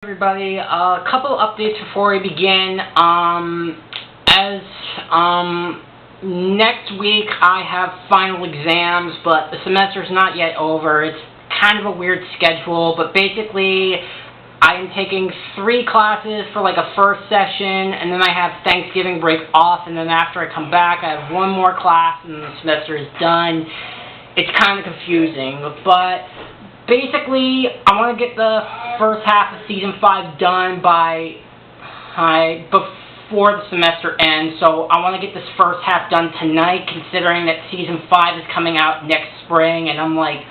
Everybody, a couple updates before we begin. Next week I have final exams, but the semester's not yet over. It's kind of a weird schedule, but basically I am taking 3 classes for like a first session, and then I have Thanksgiving break off, and then after I come back I have 1 more class and the semester is done. It's kind of confusing, but basically I want to get the first half of Season 5 done before the semester ends, so I want to get this first half done tonight, considering that Season 5 is coming out next spring, and I'm like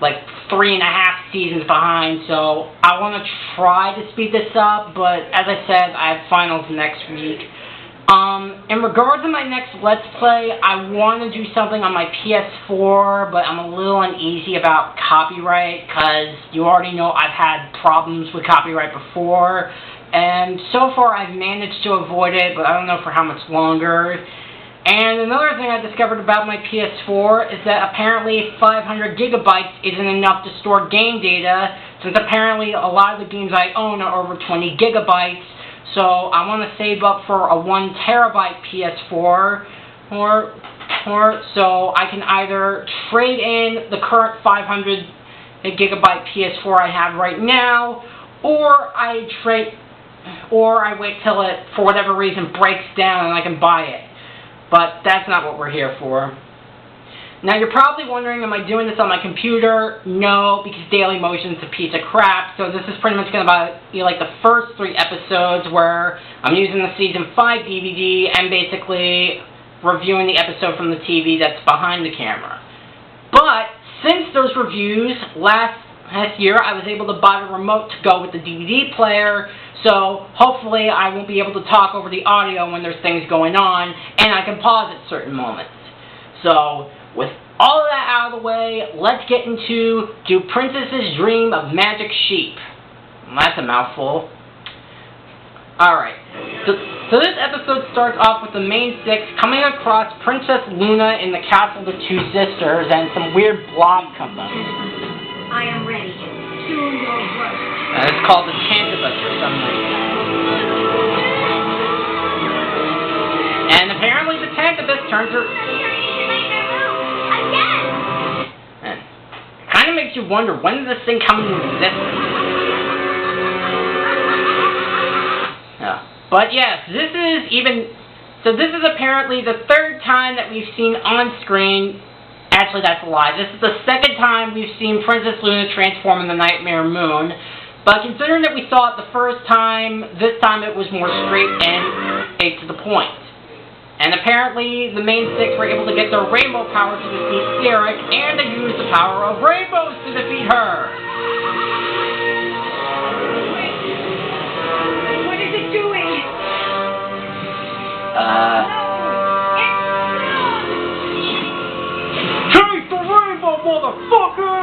3.5 seasons behind, so I want to try to speed this up, but as I said, I have finals next week. In regards to my next Let's Play, I want to do something on my PS4, but I'm a little uneasy about copyright, because you already know I've had problems with copyright before, and so far I've managed to avoid it, but I don't know for how much longer. And another thing I discovered about my PS4 is that apparently 500 gigabytes isn't enough to store game data, since apparently a lot of the games I own are over 20 gigabytes. So I want to save up for a 1 terabyte PS4, so I can either trade in the current 500 gigabyte PS4 I have right now, or I wait till it, for whatever reason, breaks down and I can buy it. But that's not what we're here for. Now you're probably wondering, am I doing this on my computer? No, because Dailymotion's a piece of crap, so this is pretty much going to be like the first 3 episodes where I'm using the Season 5 DVD and basically reviewing the episode from the TV that's behind the camera. But since those reviews last year, I was able to buy a remote to go with the DVD player, so hopefully I won't be able to talk over the audio when there's things going on, and I can pause at certain moments. So, with all of that out of the way, let's get into Do Princesses Dream of Magic Sheep? Well, that's a mouthful. Alright, so this episode starts off with the main 6 coming across Princess Luna in the castle of the 2 sisters, and some weird blob comes up. I am ready. To your work. And it's called the Tantibus for some reason. And apparently the Tantibus turns her... And it kind of makes you wonder, when did this thing come into existence? But yes, this is apparently the 3rd time that we've seen on screen. Actually, that's a lie. This is the 2nd time we've seen Princess Luna transform in the Nightmare Moon. But considering that we saw it the first time, this time it was more straight and straight to the point. And apparently, the main 6 were able to get their rainbow power to defeat Eric, and to use the power of rainbows to defeat her. Wait, what is it doing? Chase the rainbow, motherfucker!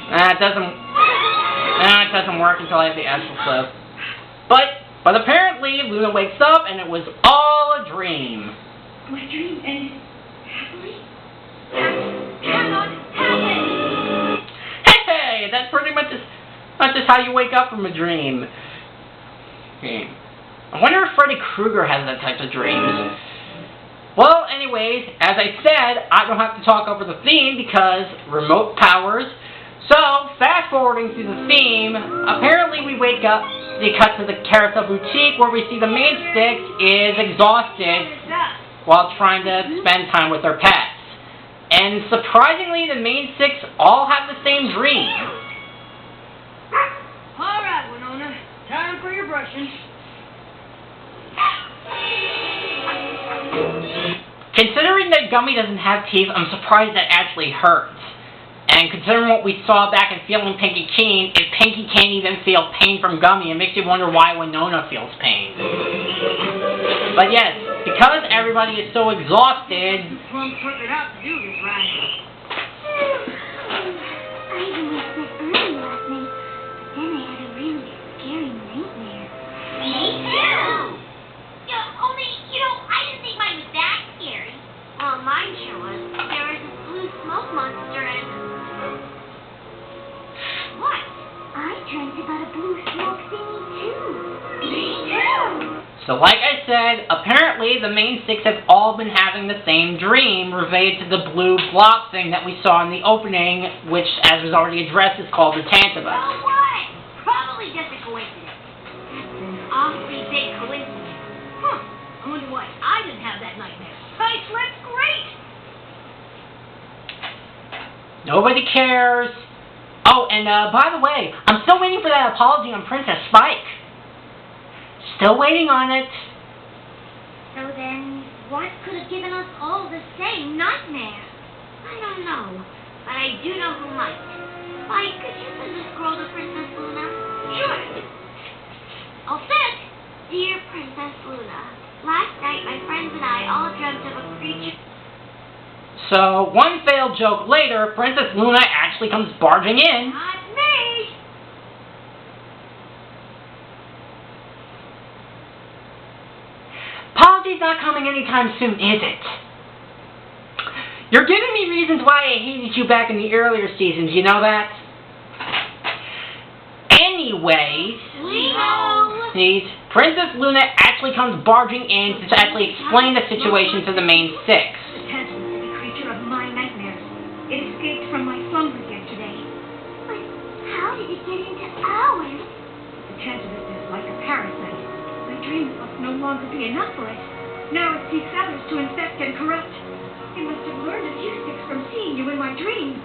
It doesn't work until I have the actual clip. But apparently, Luna wakes up and it was all a dream. My dream ended happily? That cannot happen! Hey, that's pretty much just how you wake up from a dream. I wonder if Freddy Krueger has that type of dreams. Well, anyways, as I said, I don't have to talk over the theme because remote powers. So, fast forwarding through the theme, apparently we wake up, we cut to the Carousel Boutique where we see the main 6 is exhausted while trying to spend time with their pets. And surprisingly, the main 6 all have the same dream. Alright, Winona. Time for your brushing. Considering that Gummy doesn't have teeth, I'm surprised that actually hurts. And considering what we saw back in Feeling Pinky Keen, if Pinky can't even feel pain from Gummy, it makes you wonder why Winona feels pain. But yes, because everybody is so exhausted... Plum took it out to do this right. I even went to bed early last night, but then I had a really scary nightmare. Me too! Yeah, only, I didn't think mine was that scary. Well, mine sure was. There was this blue smoke monster and... What? I dreamt about a blue smoke thingy too. Me too. So like I said, apparently the main six have all been having the same dream related to the blue blob thing that we saw in the opening, which, as was already addressed, is called the Tantibus. So what? Probably just a coincidence. That's an awfully big coincidence. Huh. I wonder why I didn't have that nightmare. I slept great. Nobody cares. Oh, and by the way, I'm still waiting for that apology on Princess Spike. Still waiting on it. So then, what could have given us all the same nightmare? I don't know, but I do know who might. Spike, could you send this girl to Princess Luna? Sure. All set. Dear Princess Luna, last night my friends and I all dreamt of a creature. So, one failed joke later, Princess Luna actually comes barging in. Not me. Apology's not coming anytime soon, is it? You're giving me reasons why I hated you back in the earlier seasons, you know that? Anyways, We know. Princess Luna actually comes barging in to actually explain the situation to the main six. The Tantibus is a creature of my nightmares. It escaped from my slumbers yesterday. But how did it get into ours? The Tantibus is like a parasite. My dreams must no longer be enough for it. Now it seeks others to infect and corrupt. It must have learned its heuristics from seeing you in my dreams.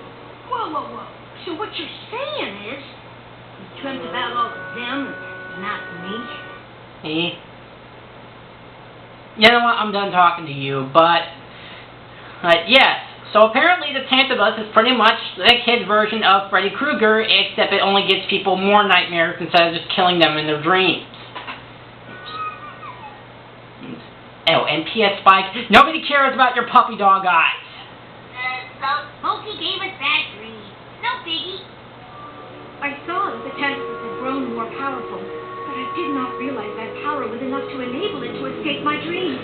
Whoa, whoa, whoa. So what you're saying is, you dreamt about all of them, not me? You know what, I'm done talking to you, but yes, so apparently the Tantibus is pretty much the kid's version of Freddy Krueger, except it only gives people more nightmares instead of just killing them in their dreams. Oh, and P.S. Spike, nobody cares about your puppy dog eyes. So Smokey gave us that dream. No biggie. I saw that the Tantibus had grown more powerful, but I did not realize that power was enough to enable it to escape my dreams.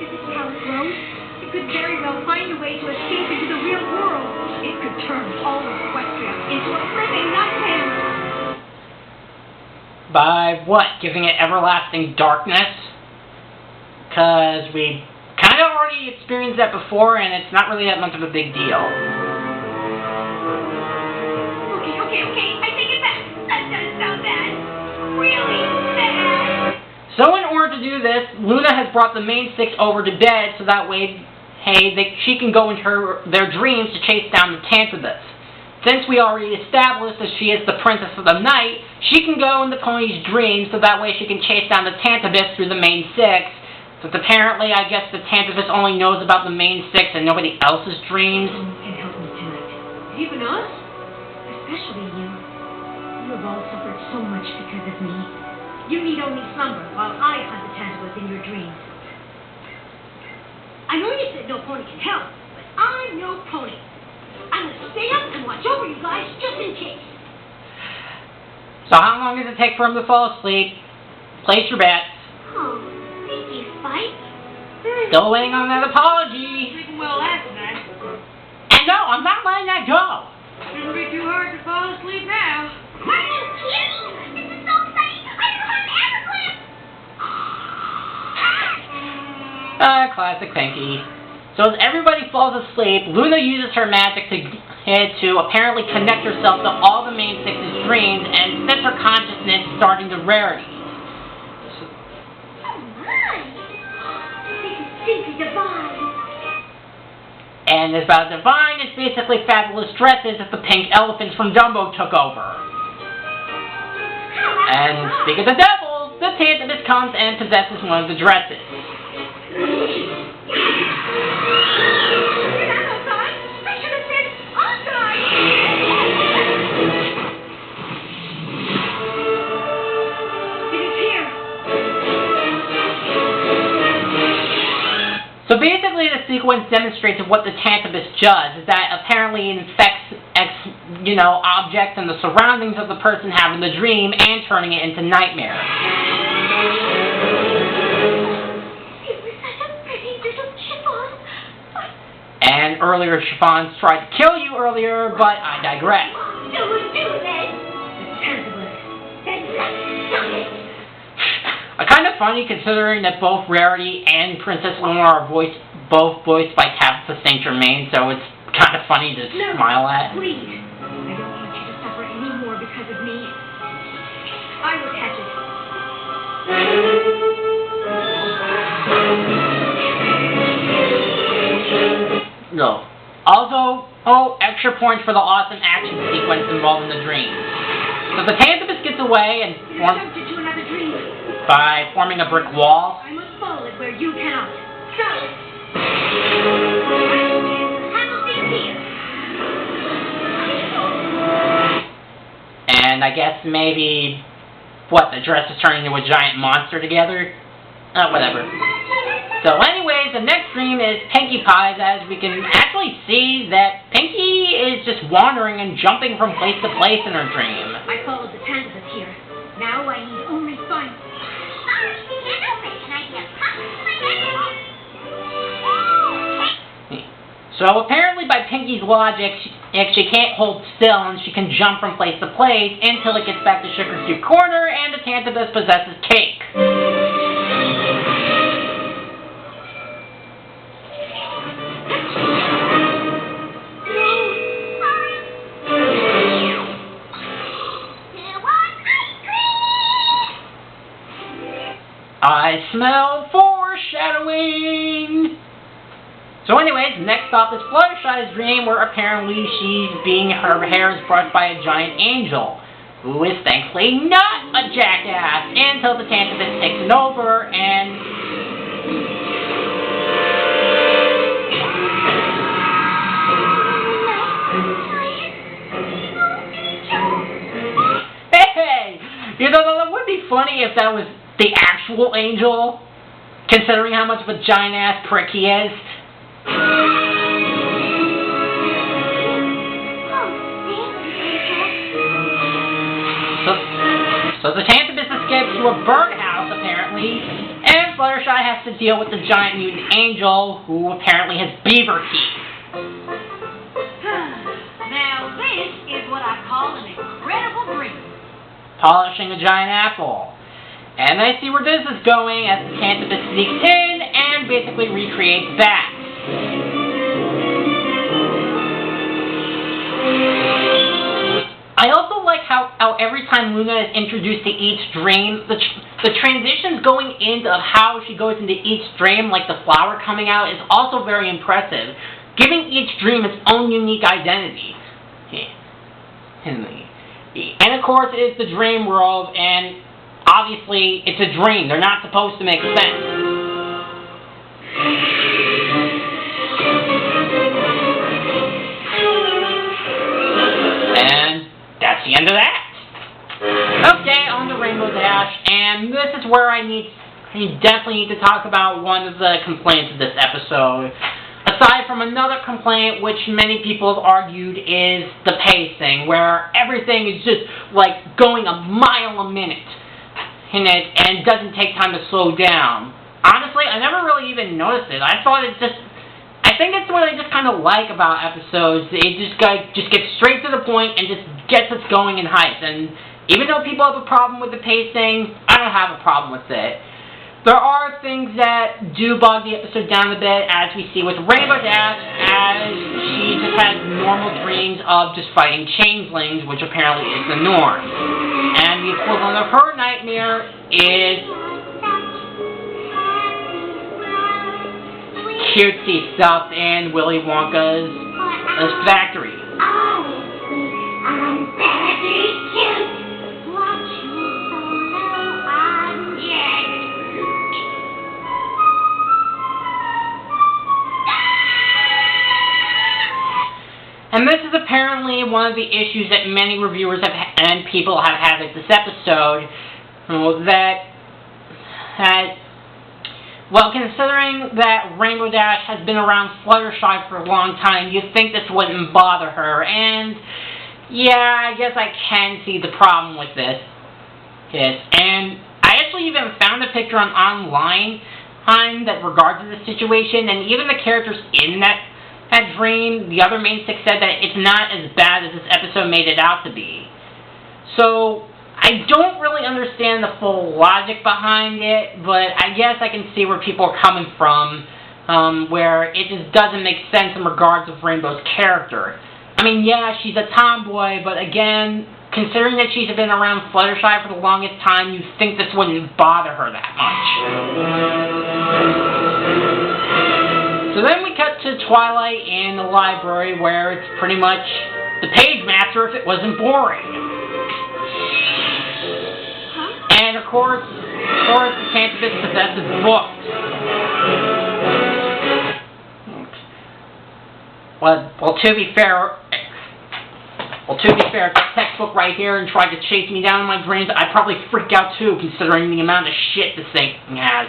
Is this how it grows? It could very well find a way to escape into the real world. It could turn all of Equestria into a living nightmare. By what? Giving it everlasting darkness? Because we kind of already experienced that before, and it's not really that much of a big deal. Okay, I take it back. That doesn't sound bad. Really bad. So in order to do this, Luna has brought the main six over to bed, so that way, she can go into their dreams to chase down the Tantibus. Since we already established that she is the princess of the night, she can go in the pony's dreams, so that way she can chase down the Tantibus through the main six. Since apparently, I guess the Tantibus only knows about the main six and nobody else's dreams. No one can help me tonight. Even us? Especially you. You have all suffered so much because of me. You need only slumber while I hunt the Tantibus in your dreams. I know you said no pony can help, but I'm no pony. I'm gonna stay up and watch over you guys just in case. So how long does it take for him to fall asleep? Place your bets. Oh, thank you, Spike. Still waiting on that apology. Sleeping well last night. And no, I'm not letting that go. Shouldn't be too hard to fall asleep now. Are you kidding? This is so exciting. I don't have Everglades. Classic Pinky. So as everybody falls asleep, Luna uses her magic to apparently connect herself to all the main six's dreams and sets her consciousness starting to rarity. Oh my! This is simply divine. And about divine, it's basically fabulous dresses that the pink elephants from Dumbo took over. And speak of the devil, the Tantibus comes and possesses one of the dresses. So basically the sequence demonstrates what the Tantibus does, is that apparently it infects, objects and the surroundings of the person having the dream and turning it into nightmare. It was such a pretty little chiffon. And earlier Chiffons tried to kill you earlier, but I digress. Don't do this. The Kind of funny considering that both Rarity and Princess Luna are both voiced by Tabitha St. Germain, so it's kind of funny to smile at. Please. I don't want you to suffer any more because of me. I will catch it. No. Also, extra points for the awesome action sequence involved in the dream. So the Tantabus gets away and Jumped into another dream. by forming a brick wall. I must follow it where you cannot. Stop! And I guess maybe, the dress is turning into a giant monster together? Whatever. So anyways, the next dream is Pinkie Pie's, as we can actually see that Pinkie is just wandering and jumping from place to place in her dream. I followed the Tantabus here. Now I need only find... So apparently by Pinkie's logic, she can't hold still and she can jump from place to place until it gets back to Sugar Street Corner and the Tantabus possesses Cake. I smell foreshadowing! So anyways, next stop is Fluttershy's dream, where apparently her hair is brushed by a giant angel, who is thankfully not a jackass, until the Tantabus takes it over and... Hey! You know, that would be funny if that was the actual angel, considering how much of a giant-ass prick he is. So the Tantabus escapes to a birdhouse, apparently, and Fluttershy has to deal with the giant mutant angel, who apparently has beaver teeth. Now this is what I call an incredible dream. Polishing a giant apple. And I see where this is going as the Tantabus sneaks in and basically recreates that. I also like how every time Luna is introduced to each dream, the transitions going into how she goes into each dream, like the flower coming out, is also very impressive, giving each dream its own unique identity. And of course, it is the dream world, and obviously, it's a dream. They're not supposed to make sense. And that's the end of that. Okay, on to Rainbow Dash, and this is where I definitely need to talk about one of the complaints of this episode. Aside from another complaint, which many people have argued, is the pacing, where everything is just like going a mile a minute in it, and doesn't take time to slow down. Honestly, I never really even noticed it. I think it's what I just kind of like about episodes. It just gets straight to the point and just gets us going in hype. And even though people have a problem with the pacing, I don't have a problem with it. There are things that do bog the episode down a bit, as we see with Rainbow Dash, as she just has normal dreams of just fighting changelings, which apparently is the norm. And the equivalent of her nightmare is cutesy stuff in Willy Wonka's factory. And this is apparently one of the issues that many reviewers and people have had with this episode, considering that Rainbow Dash has been around Fluttershy for a long time, you'd think this wouldn't bother her, and yeah, I guess I can see the problem with this. Yes, and I actually even found a picture online that regards to the situation, and even the characters in that dream, the other main six said that it's not as bad as this episode made it out to be. So, I don't really understand the full logic behind it, but I guess I can see where people are coming from, where it just doesn't make sense in regards of Rainbow's character. I mean, yeah, she's a tomboy, but again, considering that she's been around Fluttershy for the longest time, you'd think this wouldn't bother her that much. So then we cut to Twilight in the library, where it's pretty much the Page Master if it wasn't boring. And of course, the Tantabus possesses books. Well, to be fair, if that textbook right here and tried to chase me down in my dreams, I'd probably freak out too, considering the amount of shit this thing has.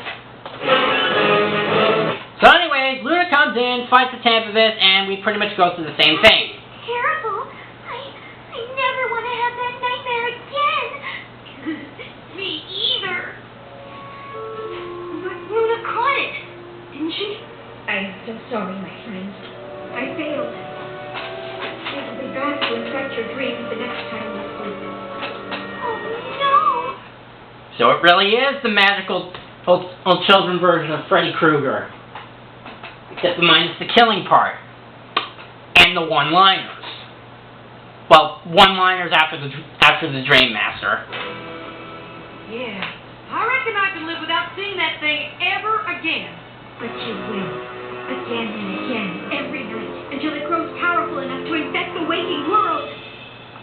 So anyways, Luna comes in, fights the Tantabus, and we pretty much go through the same thing. Terrible. I never want to have that nightmare again. Me either. But Luna caught it, didn't she? I'm so sorry, my friends. I failed. It will be bad to infect your dreams the next time you sleep. Oh, no. So it really is the magical old children version of Freddy Krueger. Except minus the killing part. And the one-liners. Well, one-liners after the Dream Master. Yeah, I reckon I could live without seeing that thing ever again. But you will. Again and again, every night, until it grows powerful enough to infect the waking world.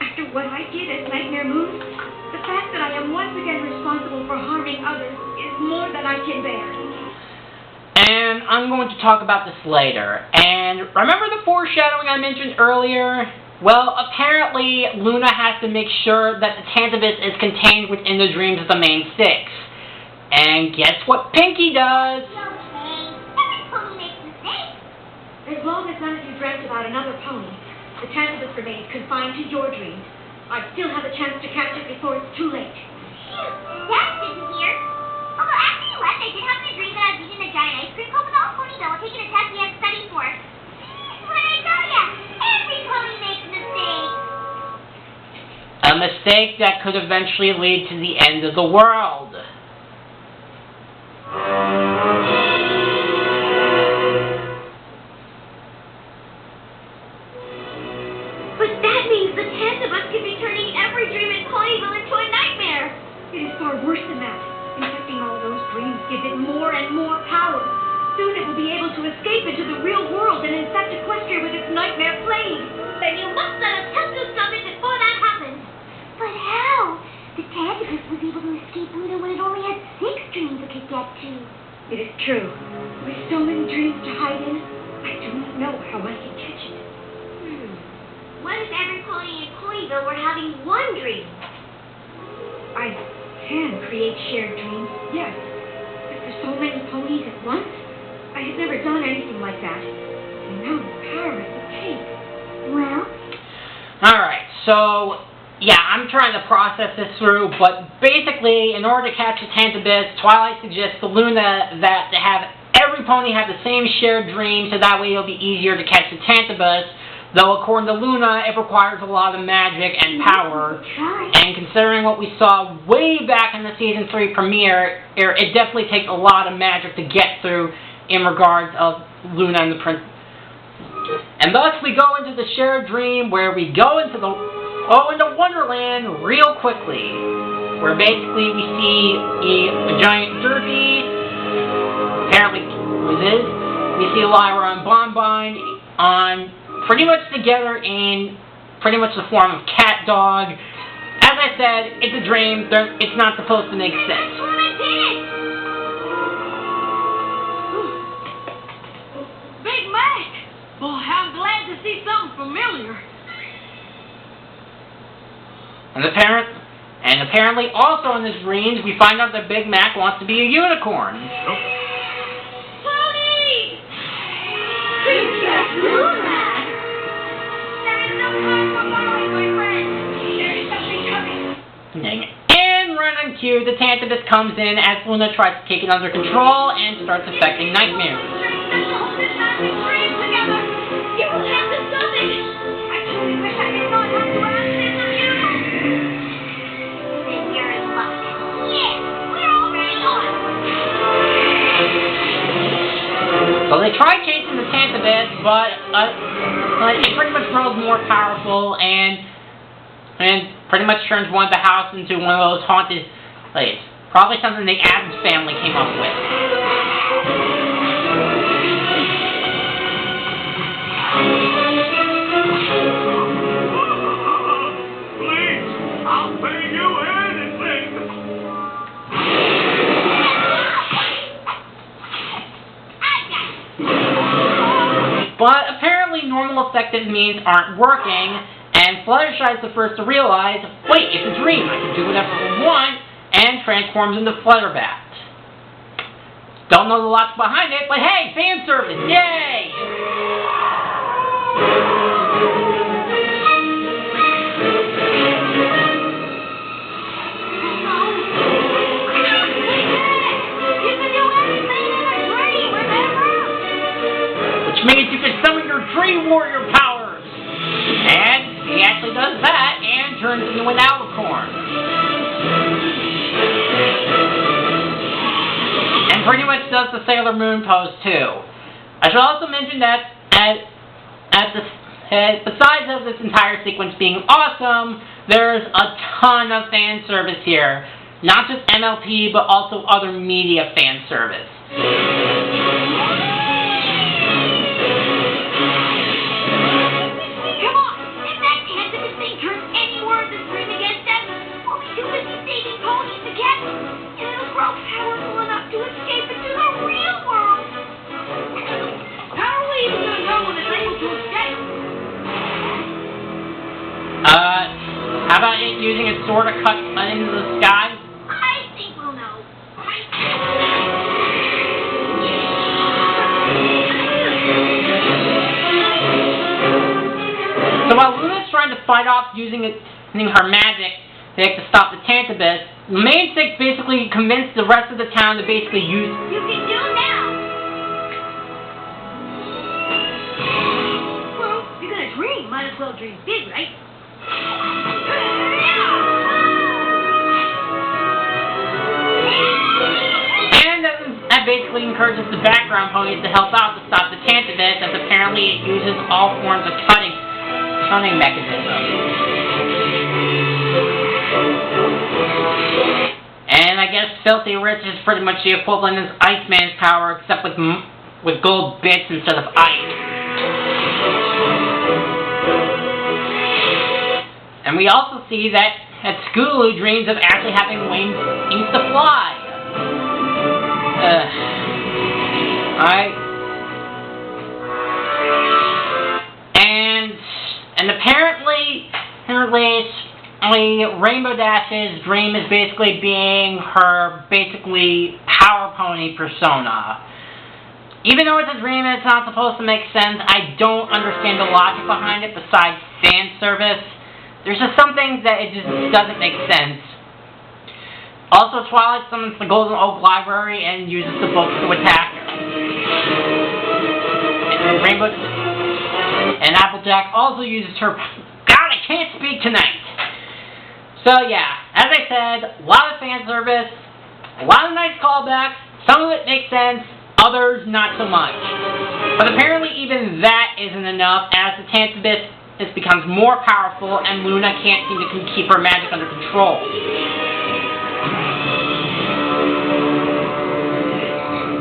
After what I did as Nightmare Moon, the fact that I am once again responsible for harming others is more than I can bear. And I'm going to talk about this later. And remember the foreshadowing I mentioned earlier? Well, apparently Luna has to make sure that the Tantabus is contained within the dreams of the main six. And guess what Pinky does? Every pony makes mistakes. As long as none of you dreamt about another pony, the Tantabus remains confined to your dreams. I still have a chance to catch it before it's too late. Phew, that's good to hear. Although after you left, I did have a dream that I was eating a giant ice cream cone with all Ponyville and taking a test we had to study for. What did I tell ya? Every pony makes mistakes. A mistake that could eventually lead to the end of the world. But that means the Tantabus could be turning every dream in Ponyville into a nightmare. It is far worse than that. Infecting all those dreams gives it more and more power. Soon it will be able to escape into the real world and infect Equestria with its nightmare plague. Then you must let us help do something before that happens. But how? The Tantabus was able to escape Luna when it only had 6 dreams it could get to. It is true. With so many dreams to hide in, I do not know how I can catch it. What if every pony in Ponyville were having one dream? I can create shared dreams, yes. But for so many ponies at once, I had never done anything like that. And now the power it would take. Well, Alright, so, yeah, I'm trying to process this through, but basically, in order to catch the Tantabus, Twilight suggests to Luna that to have every pony have the same shared dream, so that way it'll be easier to catch the Tantabus. Though, according to Luna, it requires a lot of magic and power. And considering what we saw way back in the Season 3 premiere, it definitely takes a lot of magic to get through in regards of Luna and the Prince. And thus we go into the shared dream where we go into Wonderland real quickly. Where basically we see a giant Derpy, apparently it is. We see Lyra and Bonbon on pretty much together in pretty much the form of cat dog. As I said, it's a dream. It's not supposed to make sense. Big Mac! Boy, I'm glad to see something familiar. And apparently also in this dream, we find out that Big Mac wants to be a unicorn. Pony! Princess Luna! There is no time for borrowing, my friend. There is something coming. And right on cue, the Tantabus comes in as Luna tries to take it under control and starts affecting nightmares. Hold this magic dream together. You will have to stop it. I truly wish I did not have to ask this of you. Big they tried chasing the Tantabis, but it pretty much grows more powerful and pretty much turns one of the house into one of those haunted places. Probably something the Addams family came up with. Please, I'll pay you anything. But apparently normal effective means aren't working, and Fluttershy is the first to realize, wait, it's a dream, I can do whatever I want, and transforms into Flutterbat. Don't know the logic behind it, but hey, fan service, yay! Which means you can summon your Dream Warrior powers! And he actually does that, and turns into an alicorn. And pretty much does the Sailor Moon pose too. I should also mention that besides of this entire sequence being awesome, there's a ton of fan service here. Not just MLP, but also other media fan service. Come on! If that Tantabis thing turns any more of this dream against us, we'll be too busy saving ponies to catch them, and it'll grow powerful enough to escape into the real world. How are we even going to know when it's able to escape? How about it using its sword to cut into the sky? I think we'll know. So while Luna's trying to fight off using her magic to stop the Tantabis, the main six basically convinced the rest of the town to basically use... You can do now! Well, if you're gonna dream, might as well dream big, right? And that basically encourages the background ponies to help out to stop the Tantabis, as apparently it uses all forms of cutting mechanisms. And I guess Filthy Rich is pretty much the equivalent of Iceman's power, except with gold bits instead of ice. And we also see that Scootaloo dreams of actually having wings to fly. And apparently Rainbow Dash's dream is basically being her power pony persona. Even though it's a dream and it's not supposed to make sense, I don't understand the logic behind it besides fan service. There's just some things that it just doesn't make sense. Also, Twilight summons the Golden Oak Library and uses the books to attack her. And Applejack also uses her... God, I can't speak tonight! So yeah, as I said, a lot of fan service, a lot of nice callbacks, some of it makes sense, others not so much. But apparently even that isn't enough, as the Tantabis becomes more powerful and Luna can't seem to keep her magic under control.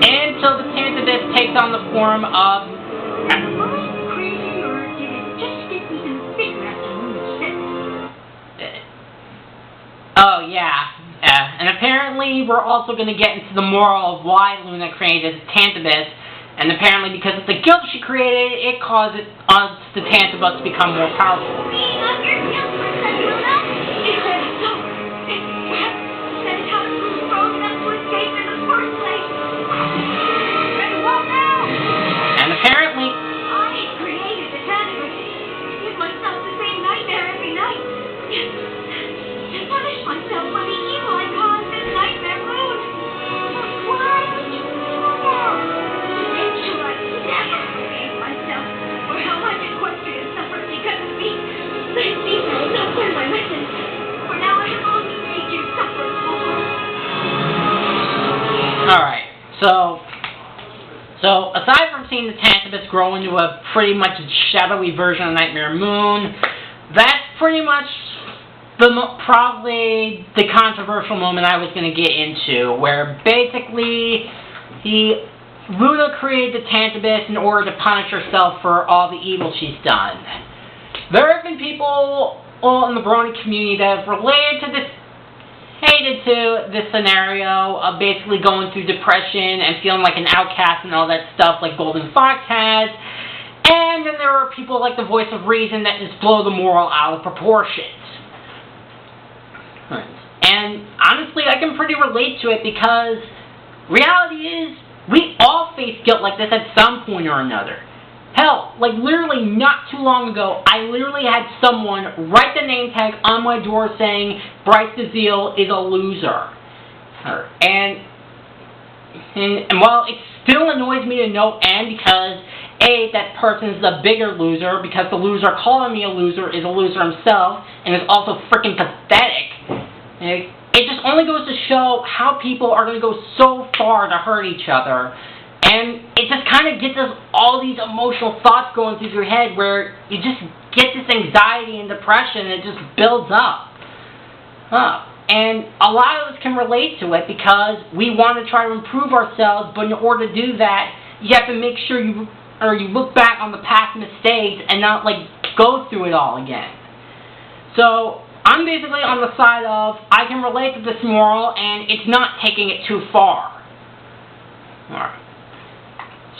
Until the Tantabis takes on the form of... Oh, yeah. And apparently we're also going to get into the moral of why Luna created Tantabis. And apparently because it's a guild she created, it causes the Tantabis to become more powerful. And apparently... I created the Tantabis. Give myself the same nightmare every night. To punish myself for the evil I caused this nightmare moon. What I was doing before. To make sure I never forgave myself for how much Equestria suffered because of me. Let me not learn my lesson. For now I have only made you suffer more. Alright, so So, aside from seeing the Tantabus grow into a pretty much shadowy version of Nightmare Moon, that's pretty much probably the controversial moment I was going to get into, where basically Luna created the Tantabus in order to punish herself for all the evil she's done. There have been people in the Brony community that have hated to this scenario of basically going through depression and feeling like an outcast and all that stuff like Golden Fox has. And then there are people like the Voice of Reason that just blow the moral out of proportions. And honestly, I can pretty relate to it because reality is we all face guilt like this at some point or another. Hell, like literally not too long ago, I literally had someone write the name tag on my door saying Bryce DeZiel is a loser. And while it still annoys me to no end because A, that person's the bigger loser because the loser calling me a loser is a loser himself and is also freaking pathetic. It just only goes to show how people are going to go so far to hurt each other. And it just kind of gets us all these emotional thoughts going through your head where you just get this anxiety and depression and it just builds up. And a lot of us can relate to it because we want to try to improve ourselves, but in order to do that, you have to make sure you look back on the past mistakes and not like go through it all again. So I'm basically on the side of I can relate to this moral and it's not taking it too far. Alright.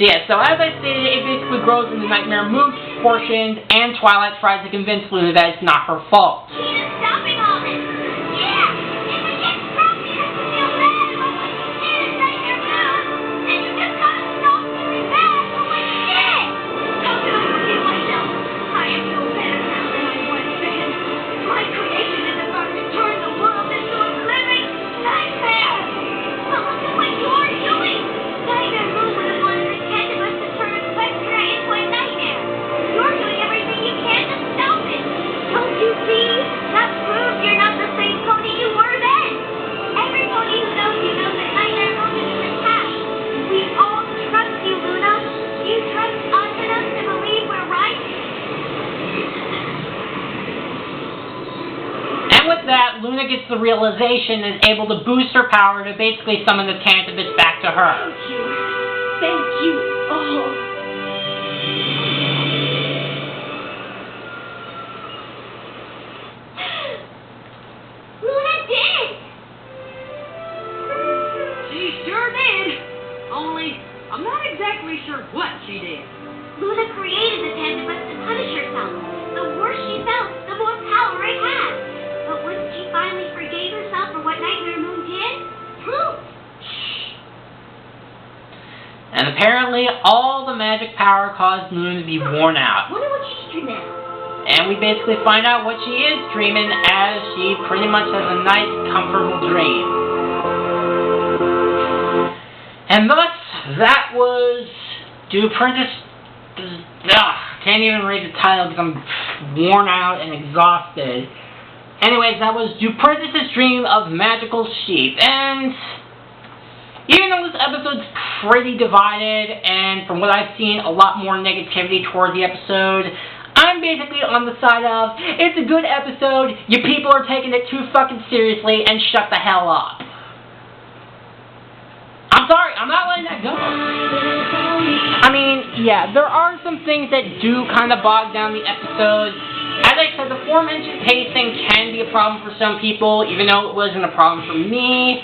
So yeah, so as I stated, it basically grows into Nightmare Moon portions, and Twilight tries to convince Luna that it's not her fault. She is stopping all this. Yeah, if we get struck, you have to feel bad about what you did in Nightmare Moon, and you just gotta stop feeling bad for what you did. How can I forgive myself? I am no better now than I once been. My creation is about to turn the world into a living nightmare. But look at what you're doing. Nightmare Moon would have wanted the Tantabus to turn Equestria into a nightmare. You're doing everything you can to stop it. Don't you see? That proves you're not the same pony you were then. Every pony who knows you knows that Nightmare Moon is in the past. We all trust you, Luna. You trust us enough to believe we're right? And with that, Luna gets the realization and is able to boost her power to basically summon the Tantabus back to her. Thank you. Thank you all. Luna did it! She sure did. Only, I'm not exactly sure what she did. Luna created the Tantabus to punish herself. The worse she felt, the more power it had. But once she finally forgave herself for what Nightmare Moon did, poof! And apparently, all the magic power caused Luna to be worn out. Wonder what she's dreaming of. And we basically find out what she is dreaming as she pretty much has a nice, comfortable dream. And thus, that was Apprentice. Can't even read the title because I'm worn out and exhausted. Anyways, that was Apprentice's Dream of Magical Sheep. And even though this episode's pretty divided, and from what I've seen, a lot more negativity toward the episode, I'm basically on the side of, it's a good episode, you people are taking it too fucking seriously, and shut the hell up. I'm sorry, I'm not letting that go. I mean, yeah, there are some things that do kind of bog down the episode. As I said, the aforementioned pacing can be a problem for some people, even though it wasn't a problem for me.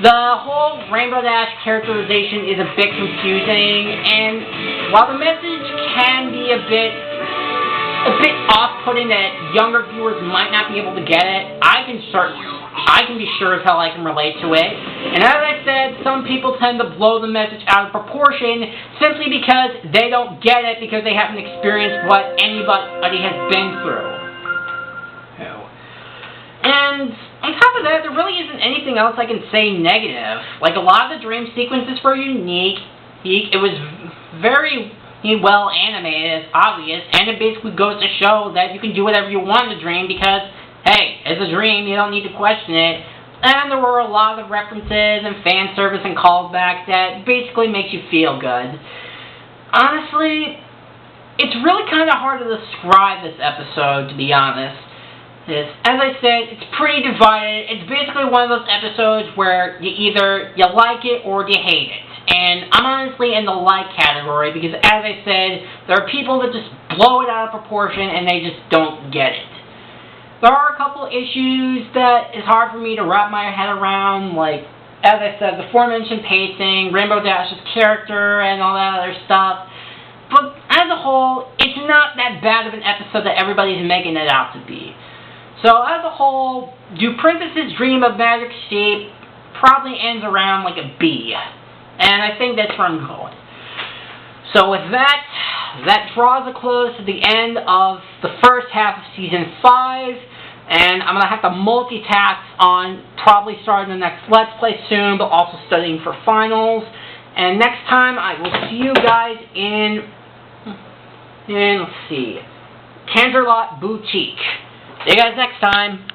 The whole Rainbow Dash characterization is a bit confusing, and while the message can be a bit off-putting that younger viewers might not be able to get it, I can be sure as hell I can relate to it. And as I said, some people tend to blow the message out of proportion simply because they don't get it because they haven't experienced what anybody has been through. And on top of that, there really isn't anything else I can say negative. Like, a lot of the dream sequences were unique. It was very well animated, it's obvious, and it basically goes to show that you can do whatever you want in a dream because, hey, it's a dream, you don't need to question it. And there were a lot of references and fan service and callbacks that basically makes you feel good. Honestly, it's really kind of hard to describe this episode, to be honest. As I said, it's pretty divided. It's basically one of those episodes where you like it or you hate it. And I'm honestly in the like category because, as I said, there are people that just blow it out of proportion and they just don't get it. There are a couple issues that is hard for me to wrap my head around, like, as I said, the aforementioned pacing, Rainbow Dash's character, and all that other stuff. But as a whole, it's not that bad of an episode that everybody's making it out to be. So as a whole, Do Princesses Dream of Magic Shape probably ends around like a B. And I think that's where I'm going. So with that draws a close to the end of the first half of Season 5. And I'm going to have to multitask on probably starting the next Let's Play soon, but also studying for finals. And next time, I will see you guys in let's see, Canterlot Boutique. See you guys next time.